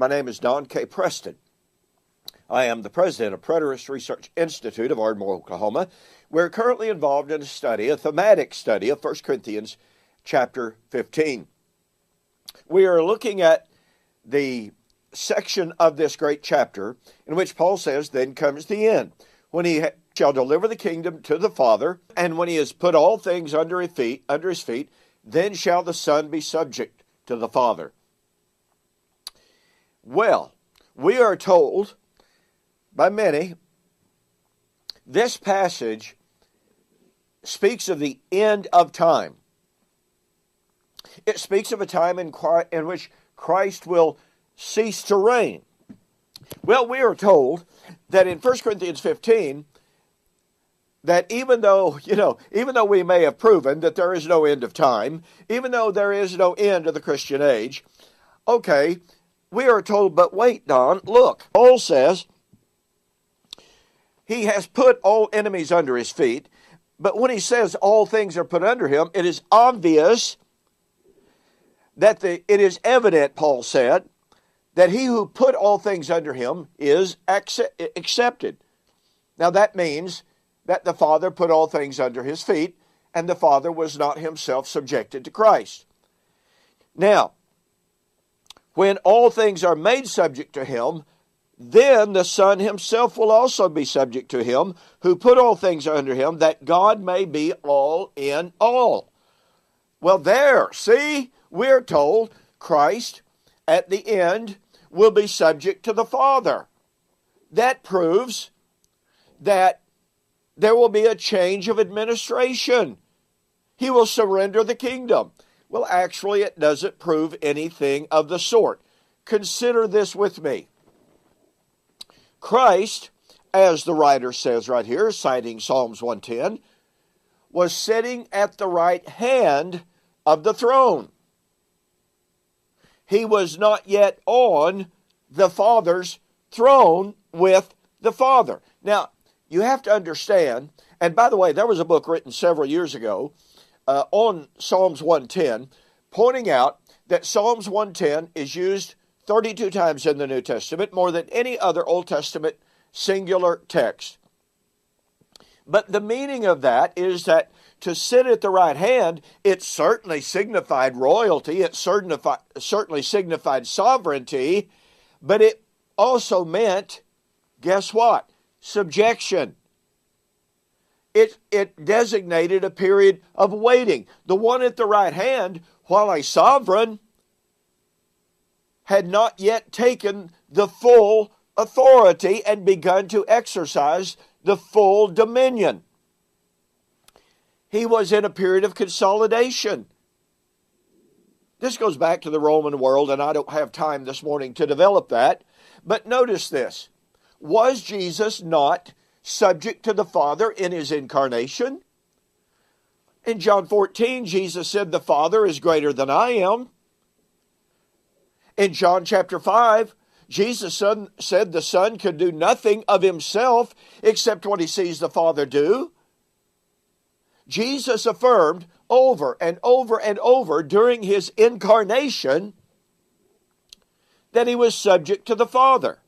My name is Don K. Preston. I am the president of Preterist Research Institute of Ardmore, Oklahoma. We're currently involved in a thematic study of 1 Corinthians chapter 15. We are looking at the section of this great chapter in which Paul says, then comes the end, when he shall deliver the kingdom to the Father, and when he has put all things under his feet, then shall the Son be subject to the Father. Well, we are told by many, this passage speaks of the end of time. It speaks of a time in which Christ will cease to reign. Well, we are told that in 1 Corinthians 15, that even though we may have proven that there is no end of time, even though there is no end of the Christian age, okay, we are told, but wait, Don, look, Paul says, he has put all enemies under his feet, but when he says all things are put under him, it is obvious that it is evident, Paul said, that he who put all things under him is accepted. Now that means that the Father put all things under his feet, and the Father was not himself subjected to Christ. Now, when all things are made subject to him, then the Son himself will also be subject to him, who put all things under him, that God may be all in all. Well, we're told Christ at the end will be subject to the Father. That proves that there will be a change of administration. He will surrender the kingdom. Well, actually, it doesn't prove anything of the sort. Consider this with me. Christ, as the writer says right here, citing Psalms 110, was sitting at the right hand of the throne. He was not yet on the Father's throne with the Father. Now, you have to understand, and by the way, there was a book written several years ago on Psalms 110, pointing out that Psalms 110 is used 32 times in the New Testament, more than any other Old Testament singular text. But the meaning of that is that to sit at the right hand, it certainly signified royalty, it certainly signified sovereignty, but it also meant, guess what? Subjection. It designated a period of waiting. The one at the right hand, while a sovereign, had not yet taken the full authority and begun to exercise the full dominion. He was in a period of consolidation. This goes back to the Roman world, and I don't have time this morning to develop that. But notice this. Was Jesus not subject to the Father in his incarnation? In John 14, Jesus said, the Father is greater than I am. In John chapter 5, Jesus said the Son could do nothing of himself except what he sees the Father do. Jesus affirmed over and over and over during his incarnation that he was subject to the Father.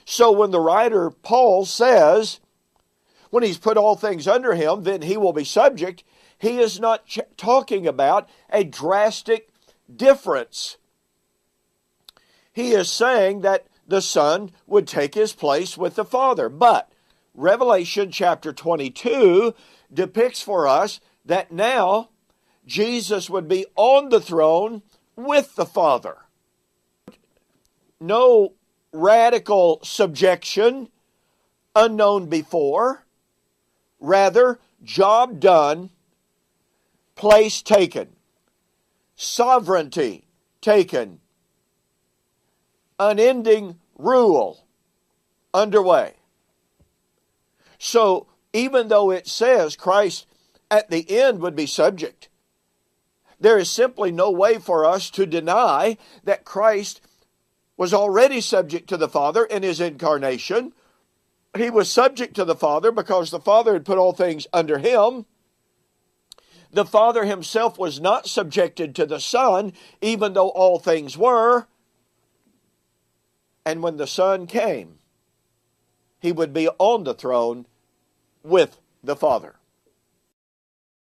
So when the writer Paul says, when he's put all things under him, then he will be subject, he is not talking about a drastic difference. He is saying that the Son would take his place with the Father. But Revelation chapter 22 depicts for us that now Jesus would be on the throne with the Father. No radical subjection unknown before. Rather, job done, place taken, sovereignty taken, unending rule underway. So, even though it says Christ at the end would be subject, there is simply no way for us to deny that Christ was already subject to the Father in his incarnation. He was subject to the Father because the Father had put all things under him. The Father himself was not subjected to the Son, even though all things were. And when the Son came, he would be on the throne with the Father.